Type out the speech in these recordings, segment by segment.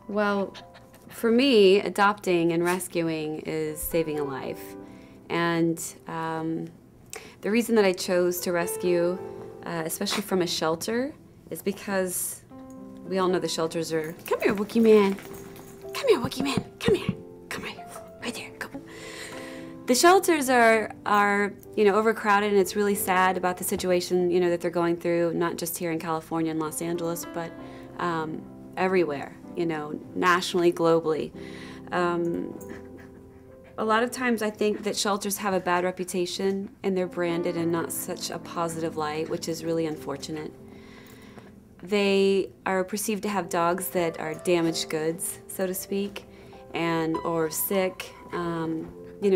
Well, for me, adopting and rescuing is saving a life. And the reason that I chose to rescue, especially from a shelter, is because we all know the shelters are, come here, Wookie man. Come here, Wookie man. Come here. Come right here. Right there. Come. The shelters are overcrowded, and it's really sad about the situation, that they're going through, not just here in California and Los Angeles, but everywhere, nationally, globally. A lot of times I think that shelters have a bad reputation and they're branded in not such a positive light, which is really unfortunate. They are perceived to have dogs that are damaged goods, so to speak, or sick,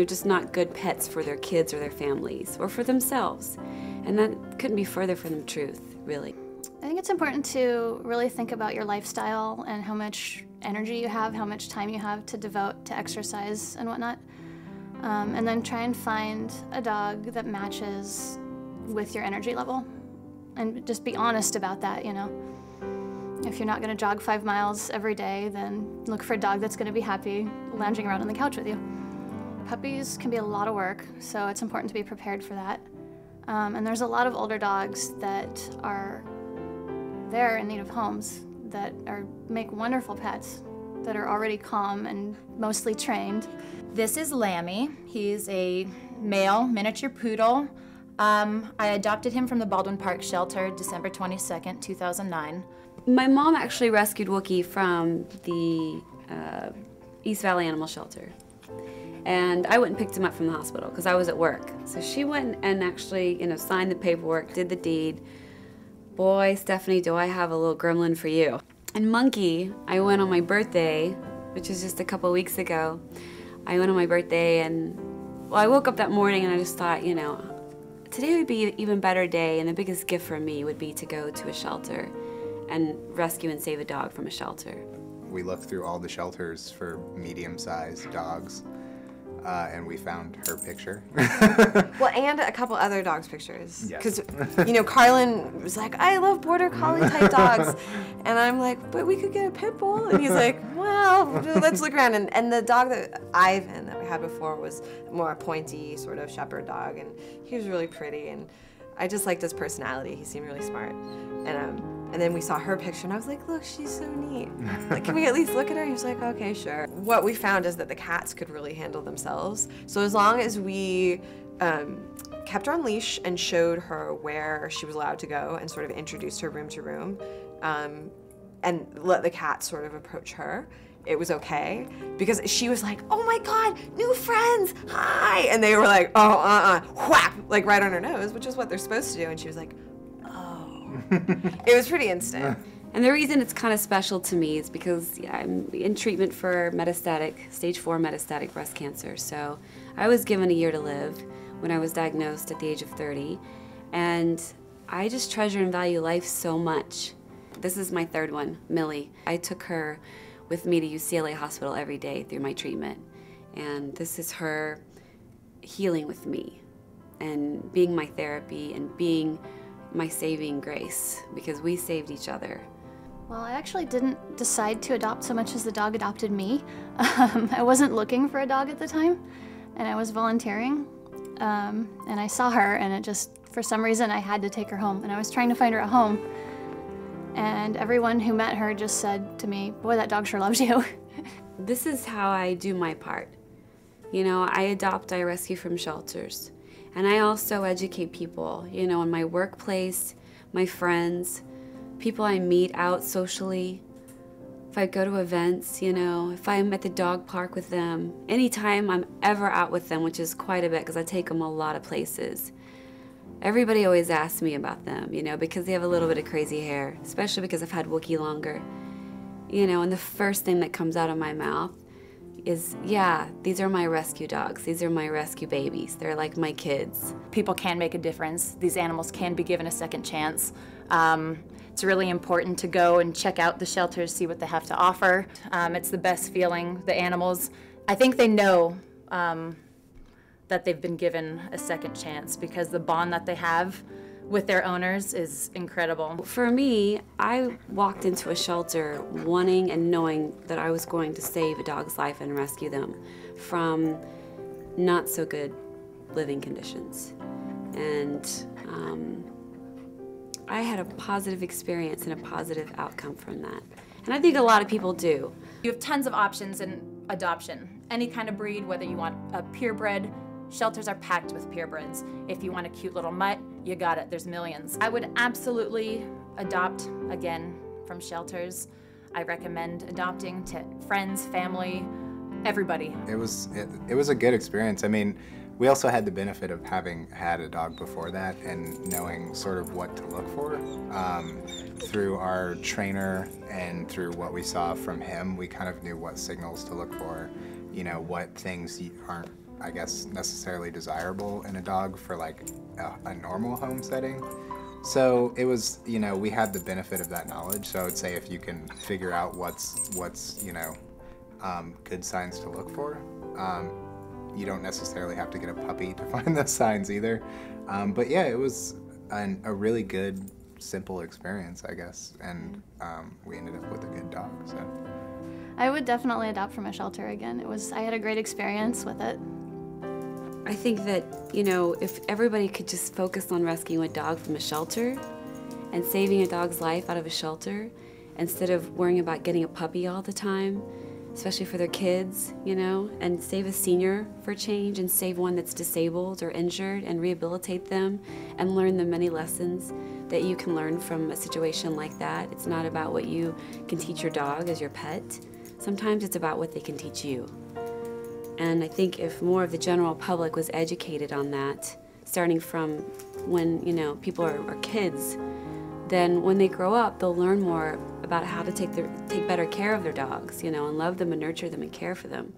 just not good pets for their kids or their families or for themselves. And that couldn't be further from the truth, really. I think it's important to really think about your lifestyle and how much energy you have, how much time you have to devote to exercise and whatnot. And then try and find a dog that matches with your energy level. And just be honest about that, If you're not gonna jog 5 miles every day, then look for a dog that's gonna be happy lounging around on the couch with you. Puppies can be a lot of work, so it's important to be prepared for that. And there's a lot of older dogs that are there in need of homes that make wonderful pets that are already calm and mostly trained. This is Lammy. He's a male miniature poodle. I adopted him from the Baldwin Park shelter December 22nd, 2009. My mom actually rescued Wookie from the East Valley Animal Shelter. And I went and picked him up from the hospital because I was at work. So she went and actually, signed the paperwork, did the deed. Boy, Stephanie, do I have a little gremlin for you. And Monkey, I went on my birthday, which was just a couple weeks ago. I went on my birthday and, I woke up that morning and I just thought, today would be an even better day, and the biggest gift for me would be to go to a shelter and rescue and save a dog from a shelter. We looked through all the shelters for medium-sized dogs, and we found her picture. Well, and a couple other dogs' pictures. Yes. Because, Carlin was like, I love border collie type dogs. And I'm like, but we could get a pit bull. And he's like, well, let's look around. And the dog that Ivan that we had before was more a pointy sort of shepherd dog. And he was really pretty. And I just liked his personality. He seemed really smart. And then we saw her picture, and I was like, look, she's so neat. Like, can we at least look at her? He was like, okay, sure. What we found is that the cats could really handle themselves. So as long as we kept her on leash and showed her where she was allowed to go and sort of introduced her room to room, and let the cat sort of approach her, it was okay. Because she was like, oh my God, new friends, hi! And they were like, oh, whap, like right on her nose, which is what they're supposed to do. And she was like, it was pretty instant. And the reason it's kind of special to me is because I'm in treatment for stage 4 metastatic breast cancer. So I was given a year to live when I was diagnosed at the age of 30. And I just treasure and value life so much. This is my third one, Millie. I took her with me to UCLA Hospital every day through my treatment. And this is her healing with me and being my therapy and being my saving grace, because we saved each other. Well, I actually didn't decide to adopt so much as the dog adopted me. I wasn't looking for a dog at the time, and I was volunteering, and I saw her, and it just, for some reason, I had to take her home, and I was trying to find her a home, and everyone who met her just said to me, boy, that dog sure loves you. This is how I do my part. I adopt, I rescue from shelters. And I also educate people, in my workplace, my friends, people I meet out socially. If I go to events, if I'm at the dog park with them, anytime I'm ever out with them, which is quite a bit because I take them a lot of places. Everybody always asks me about them, because they have a little bit of crazy hair, especially because I've had Wookie longer. And the first thing that comes out of my mouth is, yeah, these are my rescue dogs. These are my rescue babies. They're like my kids. People can make a difference. These animals can be given a second chance. It's really important to go and check out the shelters, see what they have to offer. It's the best feeling. The animals, I think they know that they've been given a second chance because the bond that they have with their owners is incredible. For me, I walked into a shelter wanting and knowing that I was going to save a dog's life and rescue them from not so good living conditions. And I had a positive experience and a positive outcome from that. And I think a lot of people do. You have tons of options in adoption. Any kind of breed, whether you want a purebred, shelters are packed with purebreds. If you want a cute little mutt, you got it, there's millions. I would absolutely adopt again from shelters. I recommend adopting to friends, family, everybody. It was a good experience. I mean, we also had the benefit of having had a dog before that and knowing sort of what to look for. Through our trainer and through what we saw from him, we kind of knew what signals to look for, you know, what things aren't, I guess, necessarily desirable in a dog for like a normal home setting. So it was, you know, we had the benefit of that knowledge. So I would say if you can figure out what's you know, good signs to look for, you don't necessarily have to get a puppy to find those signs either. But yeah, it was a really good, simple experience, I guess, and we ended up with a good dog. So I would definitely adopt from a shelter again. I had a great experience with it. I think that, you know, if everybody could just focus on rescuing a dog from a shelter and saving a dog's life out of a shelter instead of worrying about getting a puppy all the time, especially for their kids, you know, and save a senior for change and save one that's disabled or injured and rehabilitate them and learn the many lessons that you can learn from a situation like that. It's not about what you can teach your dog as your pet. Sometimes it's about what they can teach you. And I think if more of the general public was educated on that, starting from when, you know, people are kids, then when they grow up, they'll learn more about how to take better care of their dogs, you know, and love them and nurture them and care for them.